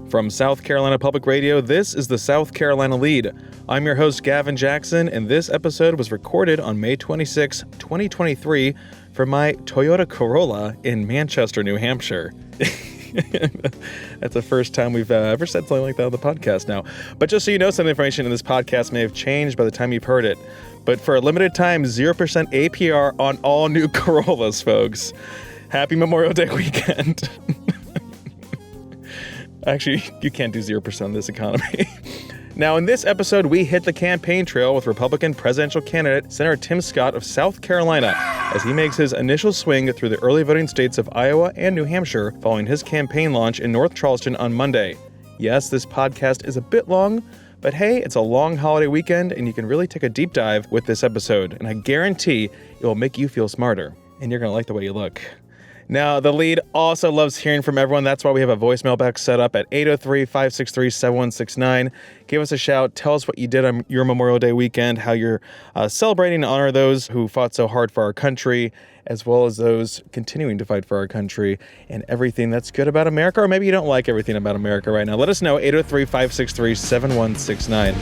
From South Carolina Public Radio, this is the South Carolina Lede. I'm your host, Gavin Jackson, and this episode was recorded on May 26, 2023, from my Toyota Corolla in Manchester, New Hampshire. That's the first time we've ever said something like that on the podcast now. But just so you know, some information in this podcast may have changed by the time you've heard it. But for a limited time, 0% APR on all new Corollas, folks. Happy Memorial Day weekend. Actually, you can't do 0% in this economy. Now, in this episode, we hit the campaign trail with Republican presidential candidate Senator Tim Scott of South Carolina as he makes his initial swing through the early voting states of Iowa and New Hampshire following his campaign launch in North Charleston on Monday. Yes, this podcast is a bit long, but hey, it's a long holiday weekend and you can really take a deep dive with this episode, and I guarantee it will make you feel smarter, and you're going to like the way you look. Now, the Lede also loves hearing from everyone. That's why we have a voicemail box set up at 803-563-7169. Give us a shout. Tell us what you did on your Memorial Day weekend, how you're celebrating and honor those who fought so hard for our country, as well as those continuing to fight for our country, and everything that's good about America, or maybe you don't like everything about America right now. Let us know, 803-563-7169.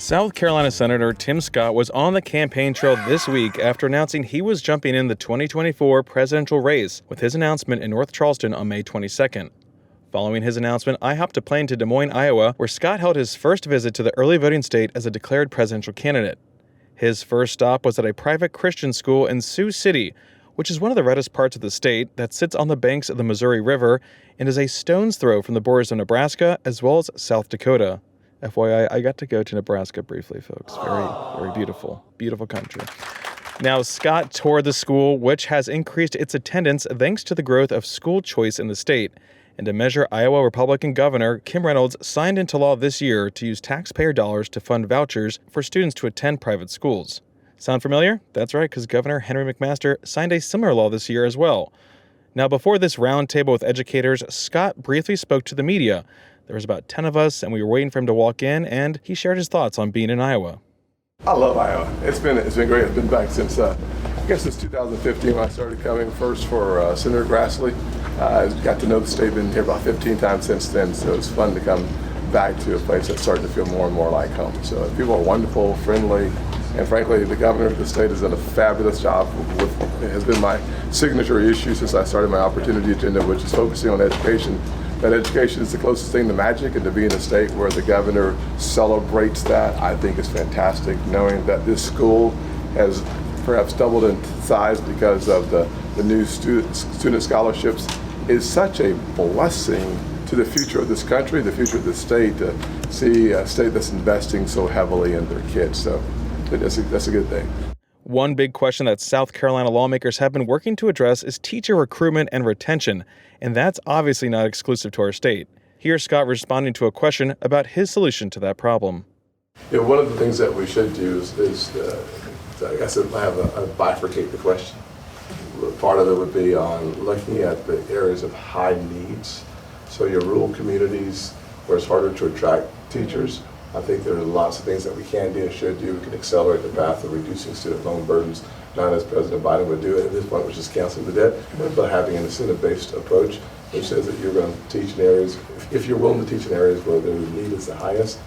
South Carolina Senator Tim Scott was on the campaign trail this week after announcing he was jumping in the 2024 presidential race with his announcement in North Charleston on May 22nd. Following his announcement, I hopped a plane to Des Moines, Iowa, where Scott held his first visit to the early voting state as a declared presidential candidate. His first stop was at a private Christian school in Sioux City, which is one of the reddest parts of the state that sits on the banks of the Missouri River and is a stone's throw from the borders of Nebraska as well as South Dakota. FYI, I got to go to Nebraska briefly, folks. Very, very beautiful. Beautiful country. Now, Scott toured the school, which has increased its attendance thanks to the growth of school choice in the state. And to measure, Iowa Republican Governor Kim Reynolds signed into law this year to use taxpayer dollars to fund vouchers for students to attend private schools. Sound familiar? That's right, because Governor Henry McMaster signed a similar law this year as well. Now, before this roundtable with educators, Scott briefly spoke to the media. There was about 10 of us, and we were waiting for him to walk in, and he shared his thoughts on being in Iowa. I love Iowa. It's been great. I've been back since 2015 when I started coming first for Senator Grassley. I got to know the state, been here about 15 times since then, so it's fun to come back to a place that's starting to feel more and more like home. So people are wonderful, friendly, and frankly, the governor of the state has done a fabulous job. It has been my signature issue since I started my opportunity agenda, which is focusing on education. That education is the closest thing to magic, and to be in a state where the governor celebrates that, I think is fantastic. Knowing that this school has perhaps doubled in size because of the new student scholarships is such a blessing to the future of this country, the future of the state, to see a state that's investing so heavily in their kids. So that's a good thing. One big question that South Carolina lawmakers have been working to address is teacher recruitment and retention, and that's obviously not exclusive to our state. Here's Scott responding to a question about his solution to that problem. Yeah, one of the things that we should do is I guess I have a bifurcate the question. Part of it would be on looking at the areas of high needs. So your rural communities where it's harder to attract teachers. I think there are lots of things that we can do and should do. We can accelerate the path of reducing student loan burdens, not as President Biden would do it at this point, which is canceling the debt, but having an incentive-based approach, which says that you're going to teach in areas, if you're willing to teach in areas where the need is the highest,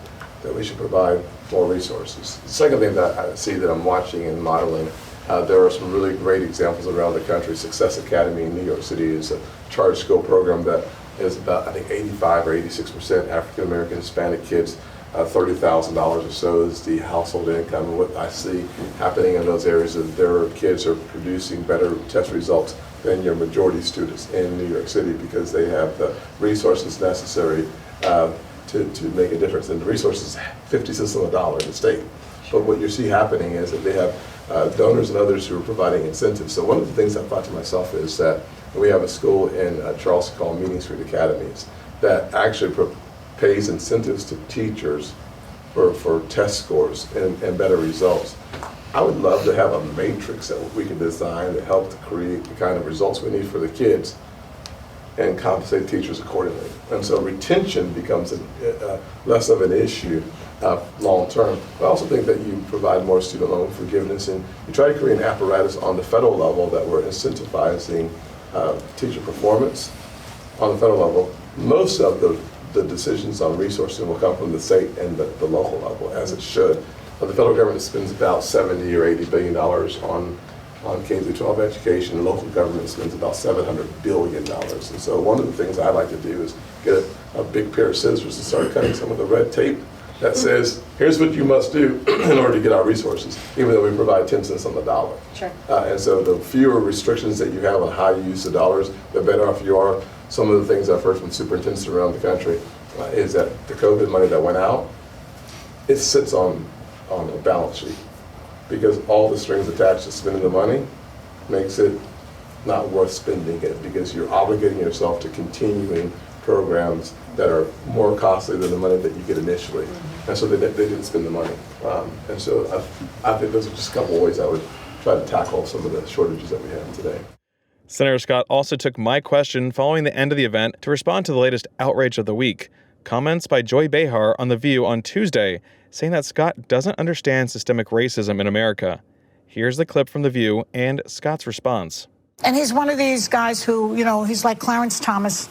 that we should provide more resources. The second thing that I see that I'm watching and modeling, there are some really great examples around the country. Success Academy in New York City is a charter school program that is about, I think, 85 or 86% African-American Hispanic kids. $30,000 or so is the household income. And what I see happening in those areas is their kids are producing better test results than your majority students in New York City because they have the resources necessary to make a difference. And the resources, 50 cents on the dollar in the state. But what you see happening is that they have donors and others who are providing incentives. So one of the things I thought to myself is that we have a school in Charleston called Meeting Street Academies that actually pays incentives to teachers for test scores and better results. I would love to have a matrix that we can design to help to create the kind of results we need for the kids and compensate teachers accordingly. And so retention becomes less of an issue long term. I also think that you provide more student loan forgiveness, and you try to create an apparatus on the federal level that we're incentivizing teacher performance on the federal level. Most of the decisions on resourcing will come from the state and the local level, as it should. The federal government spends about $70 or $80 billion on K-12 education. Local government spends about $700 billion. And so one of the things I like to do is get a big pair of scissors and start cutting some of the red tape that says, here's what you must do in order to get our resources, even though we provide 10 cents on the dollar. Sure. And so the fewer restrictions that you have on how you use the dollars, the better off you are. Some of the things I've heard from superintendents around the country is that the COVID money that went out, it sits on a balance sheet, because all the strings attached to spending the money makes it not worth spending it, because you're obligating yourself to continuing programs that are more costly than the money that you get initially. And so they didn't spend the money. And so I think those are just a couple of ways I would try to tackle some of the shortages that we have today. Senator Scott also took my question following the end of the event to respond to the latest outrage of the week. Comments by Joy Behar on The View on Tuesday, saying that Scott doesn't understand systemic racism in America. Here's the clip from The View and Scott's response. And he's one of these guys who, he's like Clarence Thomas,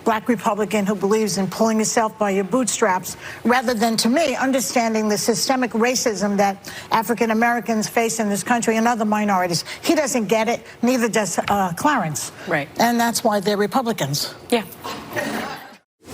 black Republican who believes in pulling yourself by your bootstraps, rather than, to me, understanding the systemic racism that African Americans face in this country and other minorities. He doesn't get it, neither does Clarence. Right. And that's why they're Republicans. Yeah.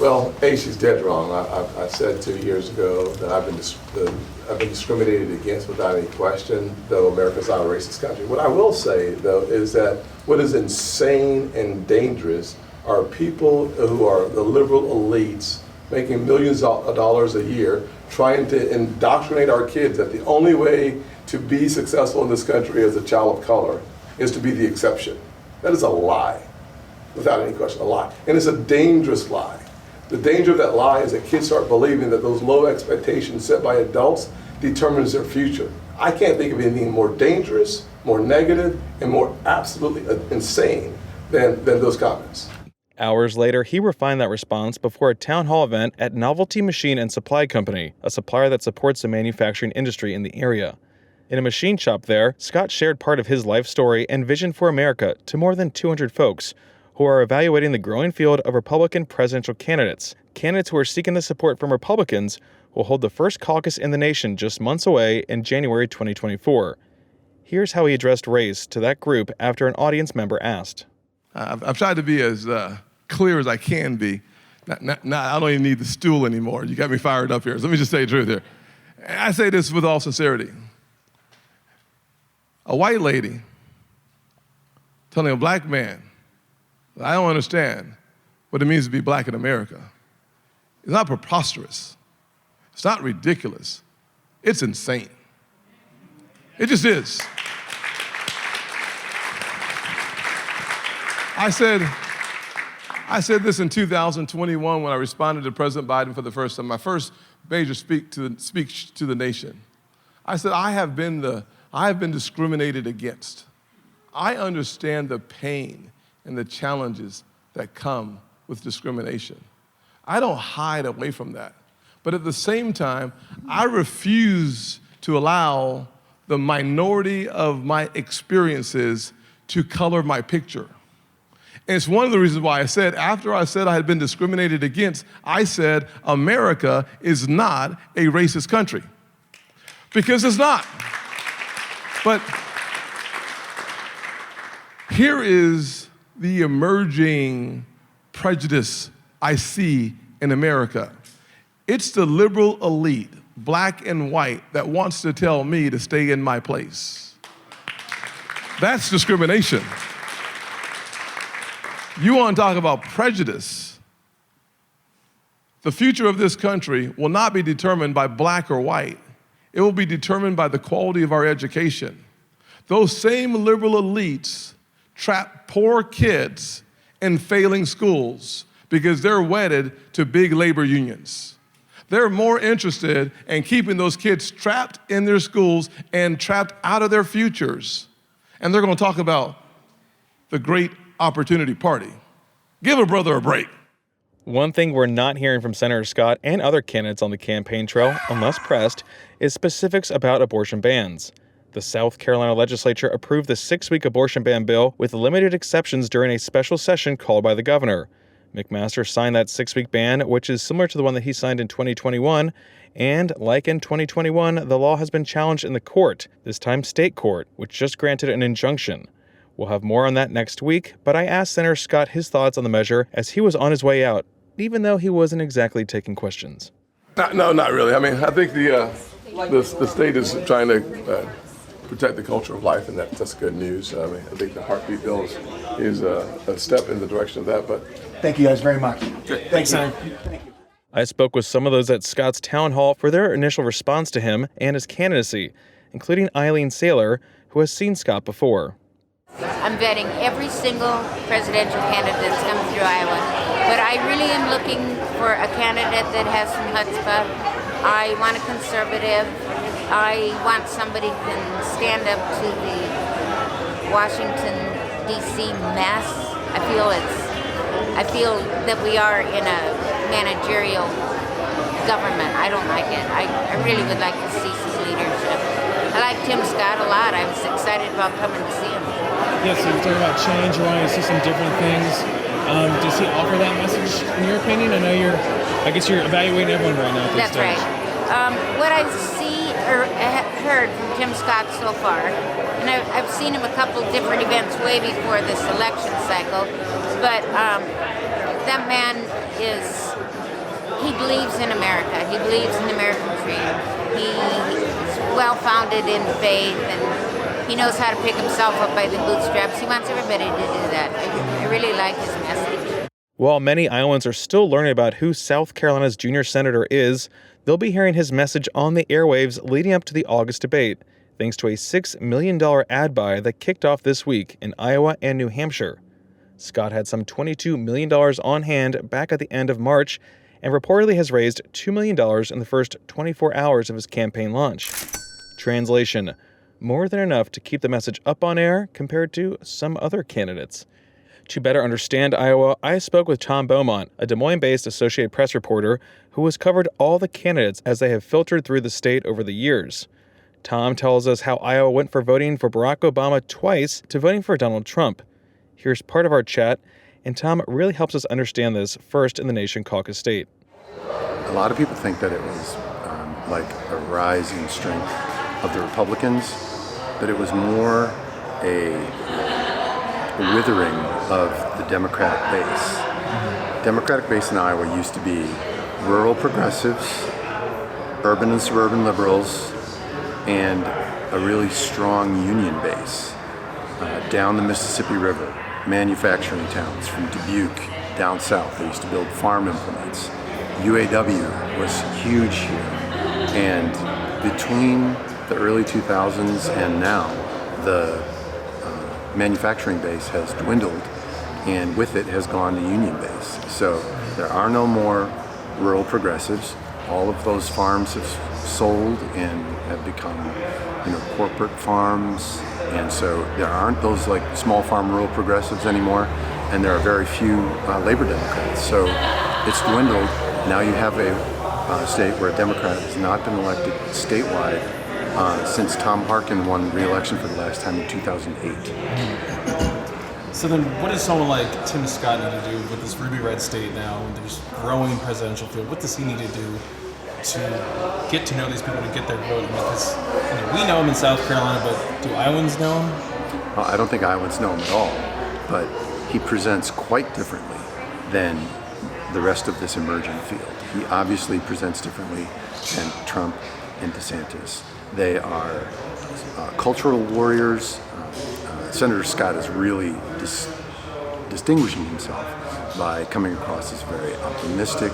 Well, she's dead wrong. I said 2 years ago that I've been discriminated against without any question, though America's not a racist country. What I will say, though, is that what is insane and dangerous are people who are the liberal elites making millions of dollars a year trying to indoctrinate our kids that the only way to be successful in this country as a child of color is to be the exception. That is a lie, without any question, a lie. And it's a dangerous lie. The danger of that lie is that kids start believing that those low expectations set by adults determines their future. I can't think of anything more dangerous, more negative, and more absolutely insane than those comments. Hours later, he refined that response before a town hall event at Novelty Machine and Supply Company, a supplier that supports the manufacturing industry in the area. In a machine shop there, Scott shared part of his life story and vision for America to more than 200 folks who are evaluating the growing field of Republican presidential candidates who are seeking the support from Republicans who will hold the first caucus in the nation just months away in January 2024. Here's how he addressed race to that group after an audience member asked. I've tried to be as clear as I can be. I don't even need the stool anymore. You got me fired up here. So let me just say the truth here. I say this with all sincerity. A white lady telling a black man, I don't understand what it means to be black in America. It's not preposterous. It's not ridiculous. It's insane. It just is. I said this in 2021 when I responded to President Biden for the first time, my first major speech to the nation. I said, I have been discriminated against. I understand the pain and the challenges that come with discrimination. I don't hide away from that. But at the same time, I refuse to allow the minority of my experiences to color my picture. And it's one of the reasons why after I said I had been discriminated against, I said America is not a racist country. Because it's not. But here is the emerging prejudice I see in America. It's the liberal elite, black and white, that wants to tell me to stay in my place. That's discrimination. You want to talk about prejudice? The future of this country will not be determined by black or white. It will be determined by the quality of our education. Those same liberal elites trap poor kids in failing schools because they're wedded to big labor unions. They're more interested in keeping those kids trapped in their schools and trapped out of their futures. And they're going to talk about the great opportunity party. Give a brother a break. One thing we're not hearing from Senator Scott and other candidates on the campaign trail, unless pressed, is specifics about abortion bans. The South Carolina legislature approved the 6-week abortion ban bill with limited exceptions during a special session called by the governor. McMaster signed that 6-week ban, which is similar to the one that he signed in 2021. And like in 2021, the law has been challenged in the court, this time state court, which just granted an injunction. We'll have more on that next week, but I asked Senator Scott his thoughts on the measure as he was on his way out, even though he wasn't exactly taking questions. No, not really. I mean, I think the state is trying to protect the culture of life, and that's good news. I mean, I think the heartbeat bill is a step in the direction of that. But thank you guys very much. Thanks, Senator. I spoke with some of those at Scott's town hall for their initial response to him and his candidacy, including Eileen Saylor, who has seen Scott before. I'm vetting every single presidential candidate that's come through Iowa, but I really am looking for a candidate that has some chutzpah. I want a conservative. I want somebody who can stand up to the Washington, D.C. mess. I feel that we are in a managerial government. I don't like it. I really would like to see some leadership. I like Tim Scott a lot. I was excited about coming to see him. Yes, so you're talking about change, you're wanting to see some different things. Does he offer that message in your opinion? I guess you're evaluating everyone right now at this stage. That's right. What I see or heard from Tim Scott so far, and I've seen him a couple different events way before this election cycle, but that man he believes in America. He believes in the American dream. He's well-founded in faith, and he knows how to pick himself up by the bootstraps. He wants everybody to do that. I really like his message. While many Iowans are still learning about who South Carolina's junior senator is, they'll be hearing his message on the airwaves leading up to the August debate, thanks to a $6 million ad buy that kicked off this week in Iowa and New Hampshire. Scott had some $22 million on hand back at the end of March and reportedly has raised $2 million in the first 24 hours of his campaign launch. Translation: more than enough to keep the message up on air compared to some other candidates. To better understand Iowa, I spoke with Tom Beaumont, a Des Moines-based Associated Press reporter who has covered all the candidates as they have filtered through the state over the years. Tom tells us how Iowa went from voting for Barack Obama twice to voting for Donald Trump. Here's part of our chat, and Tom really helps us understand this first in the nation caucus state. A lot of people think that it was like a rise in strength of the Republicans, but it was more a withering of the Democratic base. Democratic base in Iowa used to be rural progressives, urban and suburban liberals, and a really strong union base down the Mississippi River, manufacturing towns from Dubuque down south. They used to build farm implements. UAW was huge here, and between the early 2000s and now, the manufacturing base has dwindled, and with it has gone the union base. So there are no more rural progressives. All of those farms have sold and have become, corporate farms, and so there aren't those like small farm rural progressives anymore, and there are very few labor Democrats. So it's dwindled. Now you have a state where a Democrat has not been elected statewide since Tom Harkin won re-election for the last time in 2008. So then what does someone like Tim Scott need to do with this ruby red state now when there's growing presidential field? What does he need to do to get to know these people, to get their vote? Because we know him in South Carolina, but do Iowans know him? I don't think Iowans know him at all, but he presents quite differently than the rest of this emerging field. He obviously presents differently than Trump and DeSantis. They are cultural warriors. Senator Scott is really distinguishing himself by coming across as very optimistic,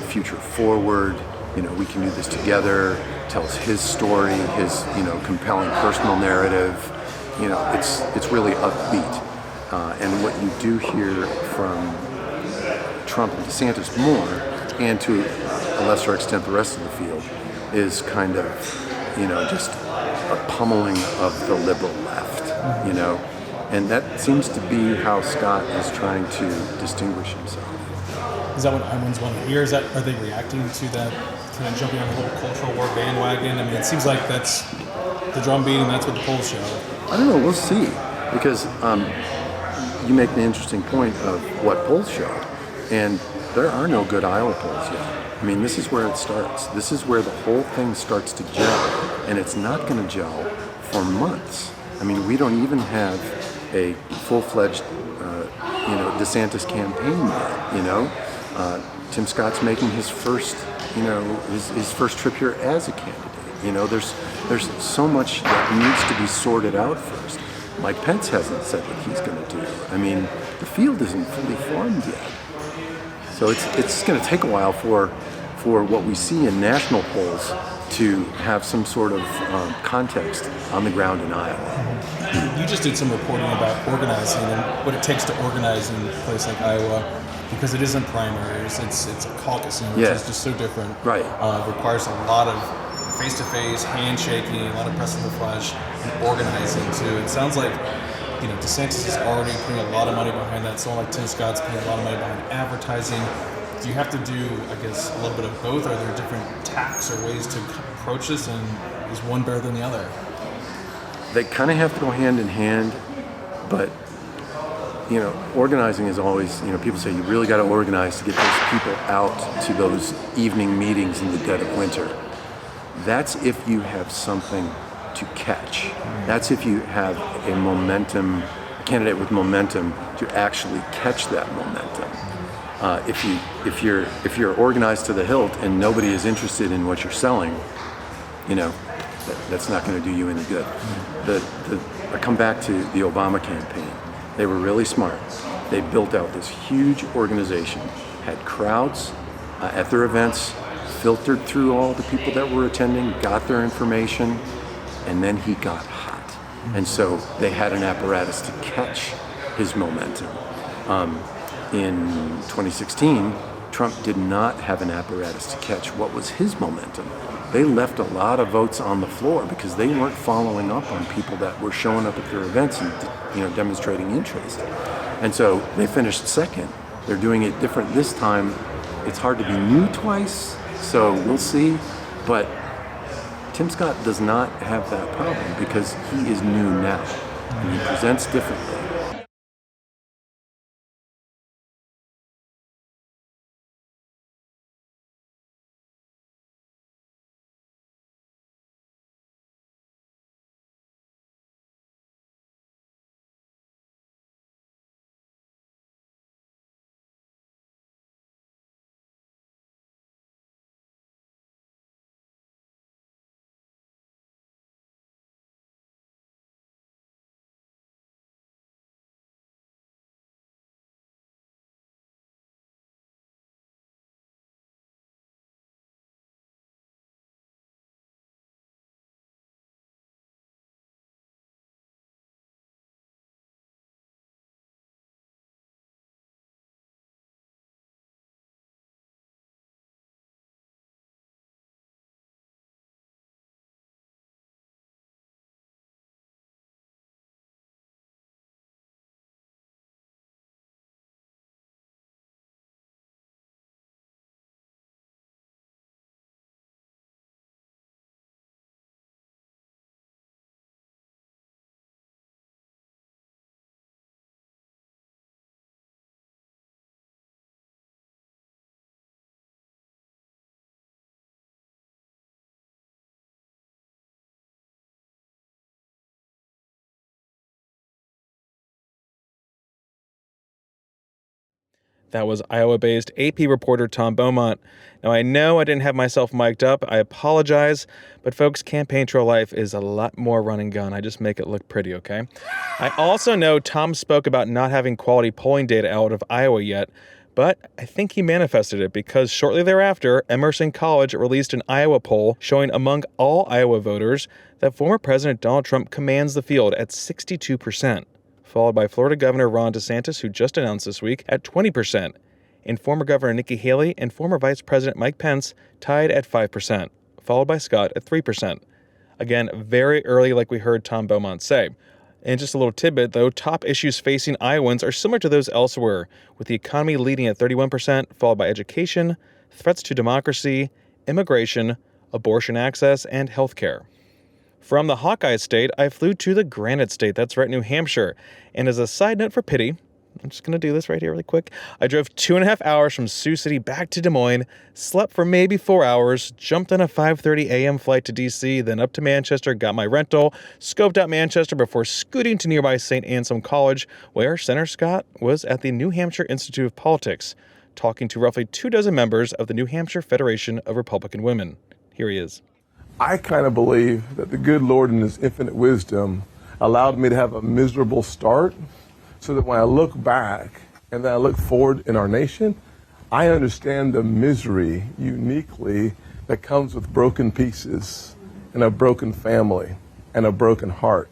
future forward. We can do this together. Tells his story, his compelling personal narrative. It's really upbeat. And what you do hear from Trump and DeSantis more, and to a lesser extent the rest of the field, is kind of, just a pummeling of the liberal left. And that seems to be how Scott is trying to distinguish himself. Is that what Iowans want to hear? Are they reacting to that, kind of jumping on the whole cultural war bandwagon? I mean, it seems like that's the drumbeat and that's what the polls show. I don't know, we'll see. Because you make the interesting point of what polls show. And there are no good Iowa polls yet. I mean, this is where it starts. This is where the whole thing starts to gel. And it's not going to gel for months. I mean, we don't even have a full-fledged, DeSantis campaign yet, Tim Scott's making his first, his first trip here as a candidate. There's so much that needs to be sorted out first. Mike Pence hasn't said what he's going to do. I mean, the field isn't fully formed yet. So it's going to take a while for what we see in national polls to have some sort of context on the ground in Iowa. You just did some reporting about organizing and what it takes to organize in a place like Iowa, because it isn't primaries, it's a caucusing, which is just so different. Right. Requires a lot of face-to-face, handshaking, a lot of press in the flesh, and organizing too. It sounds like DeSantis is already putting a lot of money behind that. Someone like Tim Scott's putting a lot of money behind advertising. Do you have to do, I guess, a little bit of both? Are there different tacks or ways to approach this, and is one better than the other? They kind of have to go hand in hand, but organizing is always, people say you really got to organize to get those people out to those evening meetings in the dead of winter. That's if you have something to catch. That's if you have a candidate with momentum to actually catch that momentum. If you're organized to the hilt and nobody is interested in what you're selling, that's not going to do you any good. I come back to the Obama campaign. They were really smart. They built out this huge organization, had crowds at their events, filtered through all the people that were attending, got their information, and then he got hot. And so they had an apparatus to catch his momentum. In 2016, Trump did not have an apparatus to catch what was his momentum. They left a lot of votes on the floor because they weren't following up on people that were showing up at their events and demonstrating interest. And so they finished second. They're doing it different this time. It's hard to be new twice, so we'll see. But Tim Scott does not have that problem because he is new now and he presents differently. That was Iowa-based AP reporter Tom Beaumont. Now, I know I didn't have myself mic'd up. I apologize. But, folks, campaign trail life is a lot more run and gun. I just make it look pretty, okay? I also know Tom spoke about not having quality polling data out of Iowa yet, but I think he manifested it because shortly thereafter, Emerson College released an Iowa poll showing among all Iowa voters that former President Donald Trump commands the field at 62%. Followed by Florida Governor Ron DeSantis, who just announced this week, at 20%, and former Governor Nikki Haley and former Vice President Mike Pence tied at 5%, followed by Scott at 3%. Again, very early, like we heard Tom Beaumont say. And just a little tidbit, though, top issues facing Iowans are similar to those elsewhere, with the economy leading at 31%, followed by education, threats to democracy, immigration, abortion access, and healthcare. From the Hawkeye State, I flew to the Granite State, that's right, New Hampshire. And as a side note for pity, I'm just going to do this right here really quick. I drove 2.5 hours from Sioux City back to Des Moines, slept for maybe 4 hours, jumped on a 5:30 a.m. flight to D.C., then up to Manchester, got my rental, scoped out Manchester before scooting to nearby St. Anselm College, where Senator Scott was at the New Hampshire Institute of Politics, talking to roughly 24 members of the New Hampshire Federation of Republican Women. Here he is. I kind of believe that the good Lord in his infinite wisdom allowed me to have a miserable start so that when I look back and then I look forward in our nation, I understand the misery uniquely that comes with broken pieces and a broken family and a broken heart.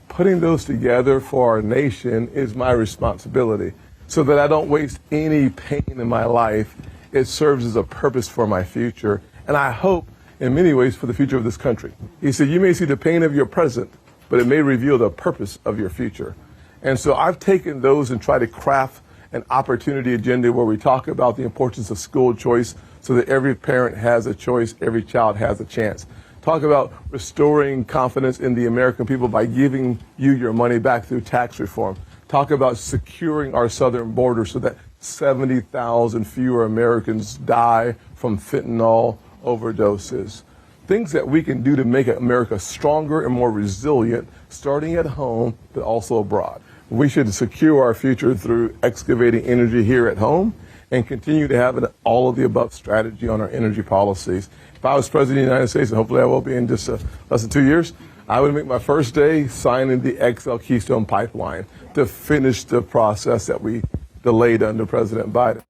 Putting those together for our nation is my responsibility so that I don't waste any pain in my life. It serves as a purpose for my future, and I hope in many ways for the future of this country. He said, you may see the pain of your present, but it may reveal the purpose of your future. And so I've taken those and tried to craft an opportunity agenda where we talk about the importance of school choice so that every parent has a choice, every child has a chance. Talk about restoring confidence in the American people by giving you your money back through tax reform. Talk about securing our southern border so that 70,000 fewer Americans die from fentanyl overdoses. Things that we can do to make America stronger and more resilient, starting at home, but also abroad. We should secure our future through excavating energy here at home and continue to have an all of the above strategy on our energy policies. If I was president of the United States, and hopefully I will be in just less than 2 years, I would make my first day signing the XL Keystone Pipeline to finish the process that we delayed under President Biden.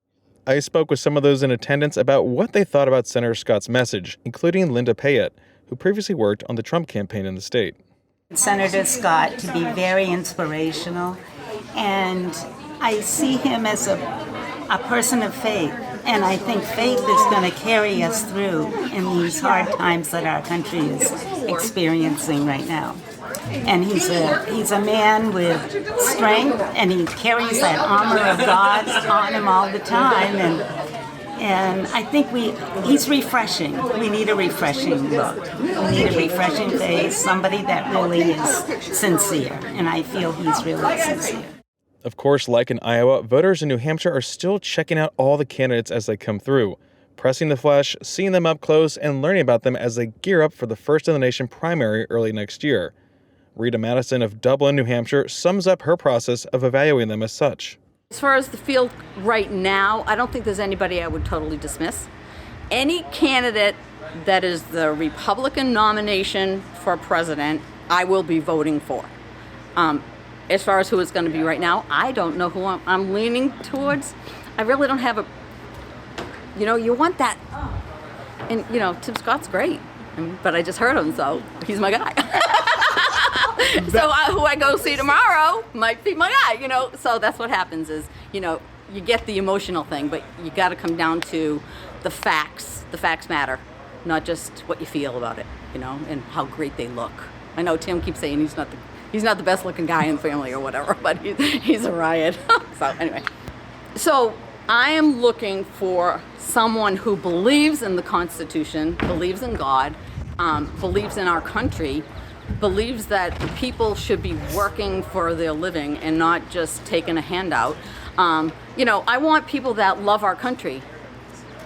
I spoke with some of those in attendance about what they thought about Senator Scott's message, including Linda Payette, who previously worked on the Trump campaign in the state. Senator Scott to be very inspirational, and I see him as a person of faith, and I think faith is going to carry us through in these hard times that our country is experiencing right now. And he's a man with strength, and he carries that armor of God on him all the time, and I think he's refreshing. We need a refreshing look. We need a refreshing face, somebody that really is sincere, and I feel he's really sincere. Of course, like in Iowa, voters in New Hampshire are still checking out all the candidates as they come through, pressing the flesh, seeing them up close, and learning about them as they gear up for the First in the Nation primary early next year. Rita Madison of Dublin, New Hampshire, sums up her process of evaluating them as such. As far as the field right now, I don't think there's anybody I would totally dismiss. Any candidate that is the Republican nomination for president, I will be voting for. As far as who it's going to be right now, I don't know who I'm leaning towards. I really don't have you want that. And, Tim Scott's great, but I just heard him, so he's my guy. So who I go see tomorrow might be my guy, So that's what happens is, you get the emotional thing, but you got to come down to the facts. The facts matter, not just what you feel about it, and how great they look. I know Tim keeps saying he's not the best looking guy in the family or whatever, but he's a riot. So anyway, so I am looking for someone who believes in the Constitution, believes in God, believes in our country, believes that the people should be working for their living and not just taking a handout. I want people that love our country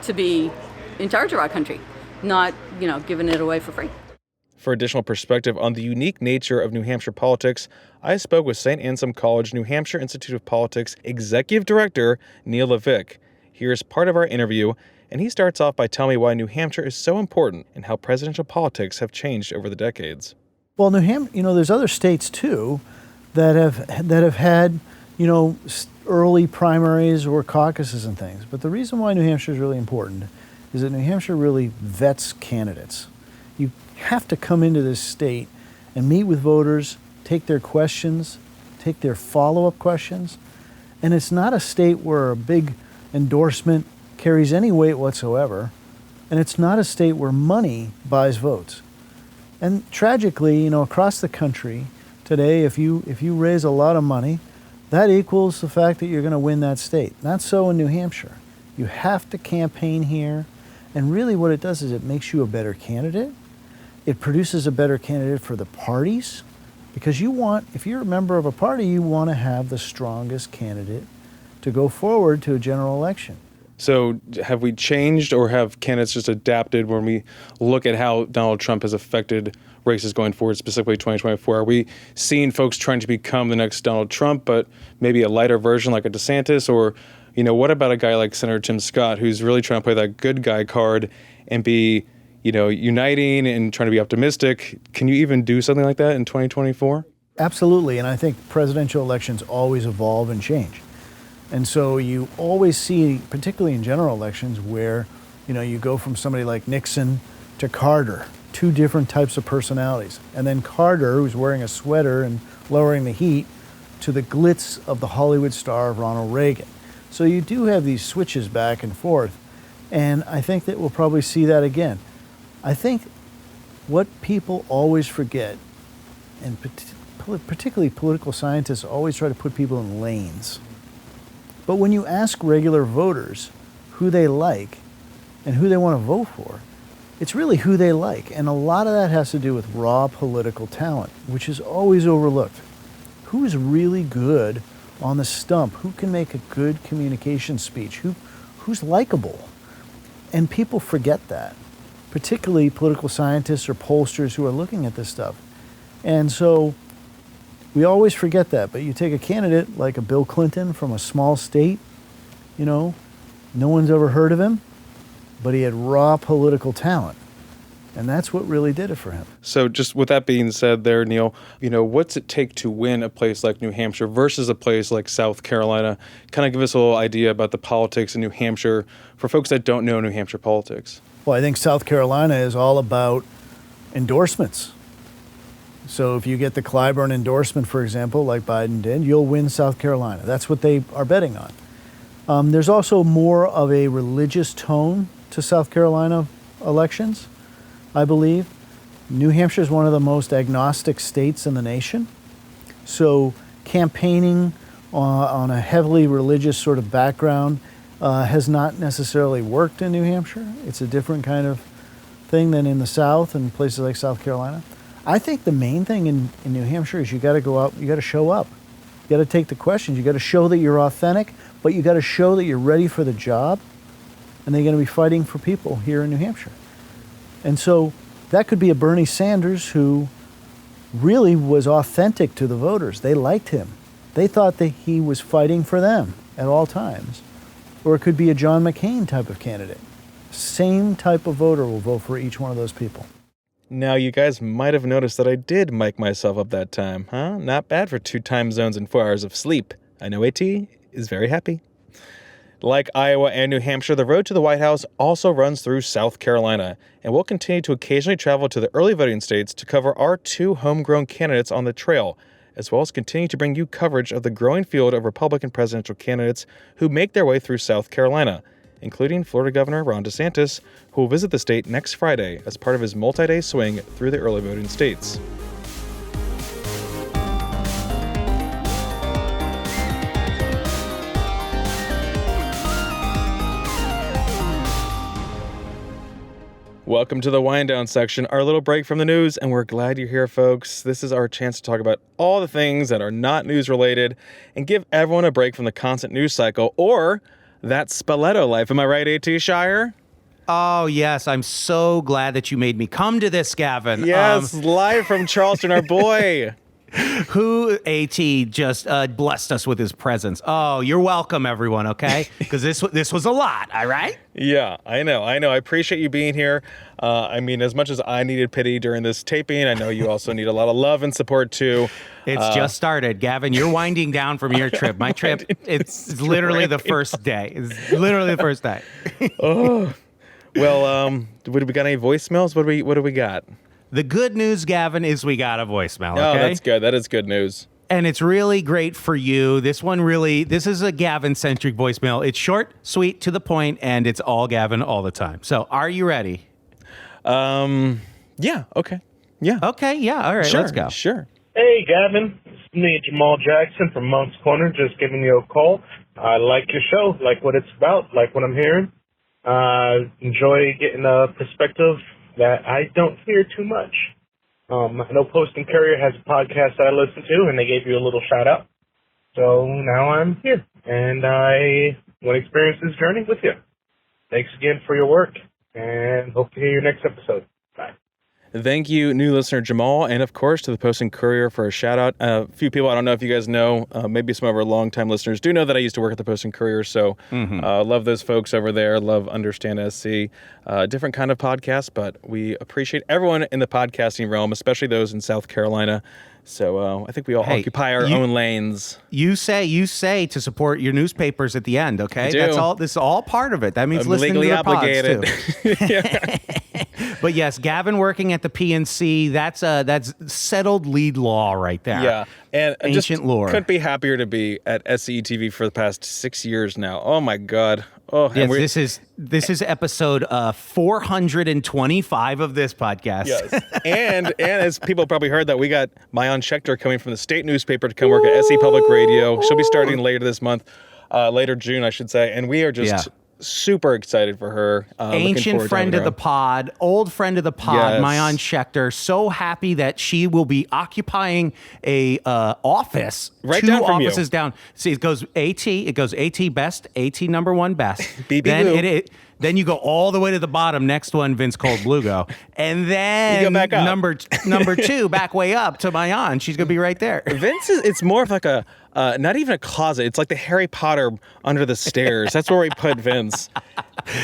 to be in charge of our country, not, giving it away for free. For additional perspective on the unique nature of New Hampshire politics, I spoke with St. Anselm College New Hampshire Institute of Politics Executive Director Neil Levick. Here's part of our interview, and he starts off by telling me why New Hampshire is so important and how presidential politics have changed over the decades. Well, New Hampshire, there's other states too that have had, early primaries or caucuses and things. But the reason why New Hampshire is really important is that New Hampshire really vets candidates. You have to come into this state and meet with voters, take their questions, take their follow-up questions. And it's not a state where a big endorsement carries any weight whatsoever. And it's not a state where money buys votes. And tragically, across the country, today, if you raise a lot of money, that equals the fact that you're going to win that state. Not so in New Hampshire. You have to campaign here, and really what it does is it makes you a better candidate. It produces a better candidate for the parties, because if you're a member of a party, you want to have the strongest candidate to go forward to a general election. So have we changed, or have candidates just adapted when we look at how Donald Trump has affected races going forward, specifically 2024? Are we seeing folks trying to become the next Donald Trump, but maybe a lighter version like a DeSantis? Or, what about a guy like Senator Tim Scott, who's really trying to play that good guy card and be, uniting and trying to be optimistic? Can you even do something like that in 2024? Absolutely, and I think presidential elections always evolve and change. And so you always see, particularly in general elections, where, you go from somebody like Nixon to Carter, two different types of personalities. And then Carter, who's wearing a sweater and lowering the heat, to the glitz of the Hollywood star of Ronald Reagan. So you do have these switches back and forth. And I think that we'll probably see that again. I think what people always forget, and particularly political scientists always try to put people in lanes. But when you ask regular voters who they like and who they want to vote for, it's really who they like. And a lot of that has to do with raw political talent, which is always overlooked. Who is really good on the stump? Who can make a good communication speech? Who's likable? And people forget that, particularly political scientists or pollsters who are looking at this stuff. And so we always forget that, but you take a candidate like a Bill Clinton from a small state, no one's ever heard of him, but he had raw political talent. And that's what really did it for him. So just with that being said there, Neil, what's it take to win a place like New Hampshire versus a place like South Carolina? Kind of give us a little idea about the politics in New Hampshire for folks that don't know New Hampshire politics. Well, I think South Carolina is all about endorsements. So if you get the Clyburn endorsement, for example, like Biden did, you'll win South Carolina. That's what they are betting on. There's also more of a religious tone to South Carolina elections, I believe. New Hampshire is one of the most agnostic states in the nation. So campaigning on a heavily religious sort of background has not necessarily worked in New Hampshire. It's a different kind of thing than in the South and places like South Carolina. I think the main thing in New Hampshire is you got to go out, you got to show up. You got to take the questions. You got to show that you're authentic, but you got to show that you're ready for the job, and they're going to be fighting for people here in New Hampshire. And so that could be a Bernie Sanders who really was authentic to the voters. They liked him. They thought that he was fighting for them at all times. Or it could be a John McCain type of candidate. Same type of voter will vote for each one of those people. Now, you guys might have noticed that I did mic myself up that time, huh? Not bad for 2 time zones and 4 hours of sleep. I know AT is very happy. Like Iowa and New Hampshire, the road to the White House also runs through South Carolina, and we'll continue to occasionally travel to the early voting states to cover our 2 homegrown candidates on the trail, as well as continue to bring you coverage of the growing field of Republican presidential candidates who make their way through South Carolina, including Florida Governor Ron DeSantis, who will visit the state next Friday as part of his multi-day swing through the early voting states. Welcome to the wind down section, our little break from the news, and we're glad you're here, folks. This is our chance to talk about all the things that are not news related and give everyone a break from the constant news cycle or that Spoleto life. Am I right, A.T. Shire? Oh, yes. I'm so glad that you made me come to this, Gavin. Yes, live from Charleston, our boy. Who, A.T., just blessed us with his presence. Oh, you're welcome, everyone, okay? Because this was a lot, all right? Yeah, I know. I appreciate you being here. As much as I needed pity during this taping, I know you also need a lot of love and support, too. It's just started. Gavin, you're winding down from your trip. My trip, it's literally the first day. It's literally the first day. Oh. Well, we got any voicemails? What do we got? The good news, Gavin, is we got a voicemail, okay? Oh, that's good. That is good news. And it's really great for you. This is a Gavin-centric voicemail. It's short, sweet, to the point, and it's all Gavin all the time. So are you ready? Yeah, okay. Yeah. Okay, yeah, all right, sure, let's go. Sure. Hey, Hey, Gavin. It's me, Jamal Jackson from Monk's Corner, just giving you a call. I like your show, like what it's about, like what I'm hearing. Enjoy getting a perspective that I don't hear too much. I know Post and Courier has a podcast that I listen to, and they gave you a little shout-out. So now I'm here, and I want to experience this journey with you. Thanks again for your work, and hope to hear your next episode. Bye. Thank you, new listener Jamal, and of course to the Post and Courier for a shout out. A few people, I don't know if you guys know, maybe some of our longtime listeners do know that I used to work at the Post and Courier, so love those folks over there, love Understand SC. Different kind of podcast, but we appreciate everyone in the podcasting realm, especially those in South Carolina. So I think we all occupy our own lanes. You say to support your newspapers at the end, okay? I do. That's all. This is all part of it. That means I'm listening legally to the obligated. pods too. But yes, Gavin working at the PNC, that's settled lead law right there. Yeah, and ancient lore. Couldn't be happier to be at SCETV for the past 6 years now. Oh my God. Oh, yes, this is episode 425 of this podcast. Yes, and as people probably heard that we got Mayan Schechter coming from the state newspaper to come work at SC Public Radio. She'll be starting later this month, later June, I should say, and we are just super excited for her. Ancient friend of the pod, old friend of the pod, Mayan Schechter. So happy that she will be occupying a office right two down from offices you. down. See, it goes AT best, AT number one best. BB Then you go all the way to the bottom. Next one, Vince Cold Blugo, and then you go back up. number two, back way up to Mayan. She's gonna be right there. Vince it's more of like a not even a closet. It's like the Harry Potter under the stairs. That's where we put Vince.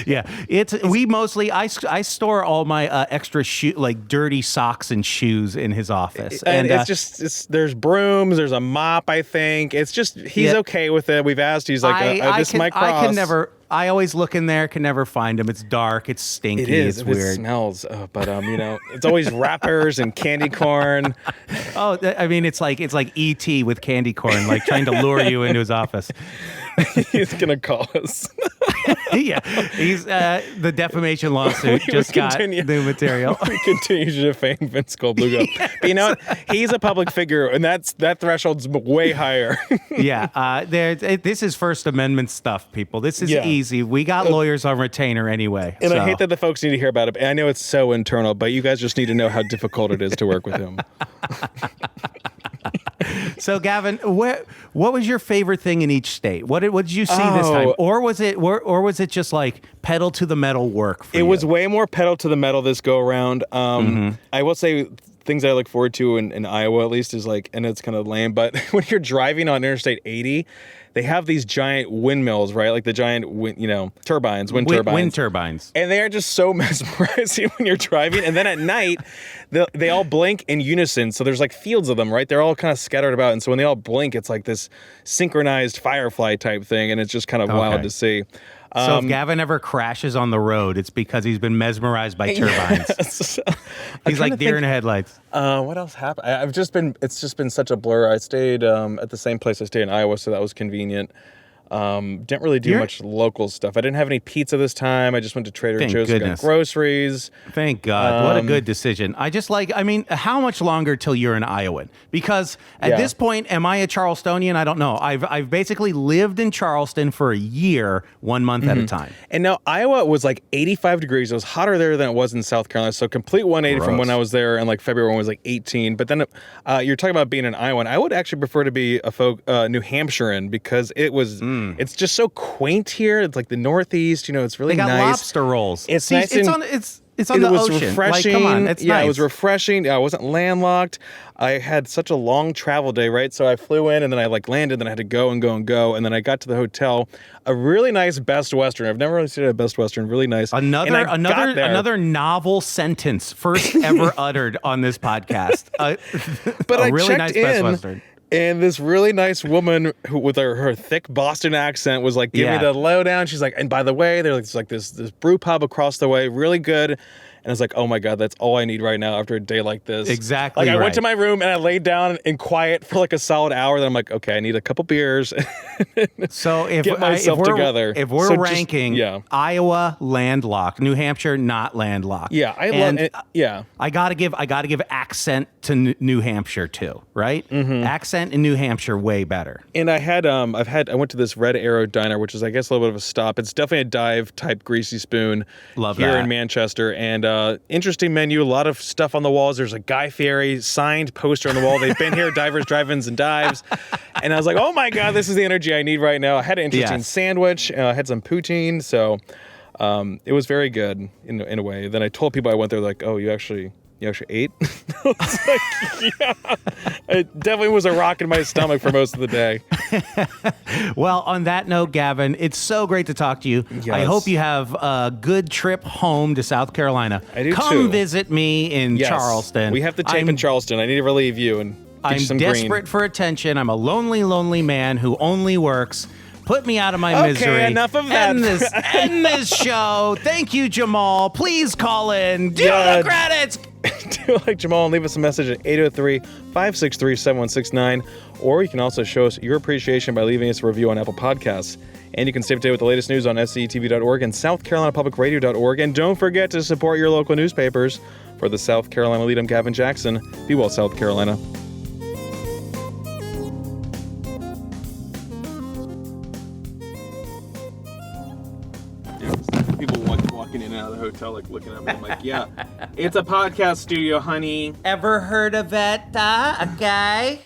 Yeah, I store all my extra like dirty socks and shoes in his office, and it's there's brooms, there's a mop. I think it's just he's okay with it. We've asked. He's like this might cross. I always look in there, can never find him. It's dark, it's stinky, it is. It's weird. It smells, but it's always wrappers and candy corn. Oh, I mean, it's like E.T. with candy corn, like trying to lure you into his office. He's gonna call us. Yeah, he's the defamation lawsuit just got new material. We continue to defame Vince Goldblugo. Yes. But you know what? He's a public figure, and that threshold's way higher. Yeah, this is First Amendment stuff, people. This is easy. We got lawyers on retainer anyway. And I hate that the folks need to hear about it. I know it's so internal, but you guys just need to know how difficult it is to work with him. So, Gavin, what was your favorite thing in each state? What did you see this time, or was it just like pedal to the metal work? For it was way more pedal to the metal this go around. I will say things I look forward to in Iowa at least is like, and it's kind of lame, but when you're driving on Interstate 80. They have these giant windmills, right? Like the giant, turbines, wind turbines. Wind turbines. And they are just so mesmerizing when you're driving. And then at night, they all blink in unison. So there's like fields of them, right? They're all kind of scattered about. And so when they all blink, it's like this synchronized firefly type thing. And it's just kind of wild to see. So if Gavin ever crashes on the road, it's because he's been mesmerized by turbines. Yes. He's like deer in the headlights. What else happened? It's just been such a blur. I stayed at the same place I stayed in Iowa, so that was convenient. Didn't really do much local stuff. I didn't have any pizza this time. I just went to Trader Joe's and got groceries. Thank God. What a good decision. How much longer till you're an Iowan? Because at this point, am I a Charlestonian? I don't know. I've basically lived in Charleston for a year, 1 month at a time. And now Iowa was like 85 degrees. It was hotter there than it was in South Carolina. So complete 180 from when I was there in like February when it was like 18. But then you're talking about being an Iowan. I would actually prefer to be a New Hampshirean because it was... It's just so quaint here. It's like the Northeast, it's really nice. They got lobster rolls. It's nice. It's on the ocean. Refreshing. Like, come on, it's nice. It was refreshing. I wasn't landlocked. I had such a long travel day, right? So I flew in and then I landed, then I had to go and go and go. And then I got to the hotel, a really nice Best Western. I've never really seen a Best Western, really nice. Another novel sentence first ever uttered on this podcast. But I really checked nice in, Best Western. And this really nice woman who, with her thick Boston accent, was like, "Give me the lowdown." She's like, "And by the way, there's like this brew pub across the way, really good." And I was like, oh my God, that's all I need right now after a day like this. Exactly. Like I right. went to my room and I laid down in quiet for like a solid hour. Then I'm like, okay, I need a couple beers. So if Get myself together. if we're So just- ranking yeah. Iowa landlocked, New Hampshire not landlocked. Yeah, I love And it. Yeah. I gotta give accent to New Hampshire too, right? Mm-hmm. Accent in New Hampshire way better. And I had I went to this Red Arrow Diner, which is I guess a little bit of a stop. It's definitely a dive type greasy spoon. Love here that. in Manchester, and interesting menu. A lot of stuff on the walls. There's a Guy Fieri signed poster on the wall. They've been here, divers, drive-ins, and dives. And I was like, oh my God, this is the energy I need right now. I had an interesting sandwich. Had some poutine, so it was very good in a way. Then I told people I went there, like, oh, you actually ate? I was like, yeah. It definitely was a rock in my stomach for most of the day. Well, on that note, Gavin, it's so great to talk to you. Yes. I hope you have a good trip home to South Carolina. I do Come too. visit me in Yes. Charleston. We have the tape in Charleston. I need to relieve you and get I'm you some desperate green. for attention. I'm a lonely, lonely man who only works. Put me out of my misery. Okay, enough of that. End this show. Thank you, Jamal. Please call in. Do Yeah. the credits. Do like Jamal and leave us a message at 803-563-7169. Or you can also show us your appreciation by leaving us a review on Apple Podcasts. And you can stay up to date with the latest news on scetv.org and southcarolinapublicradio.org. And don't forget to support your local newspapers. For the South Carolina Lede, I'm Gavin Jackson. Be well, South Carolina. People walking in and out of the hotel, like looking at me. I'm like, yeah, it's a podcast studio, honey. Ever heard of it, a guy?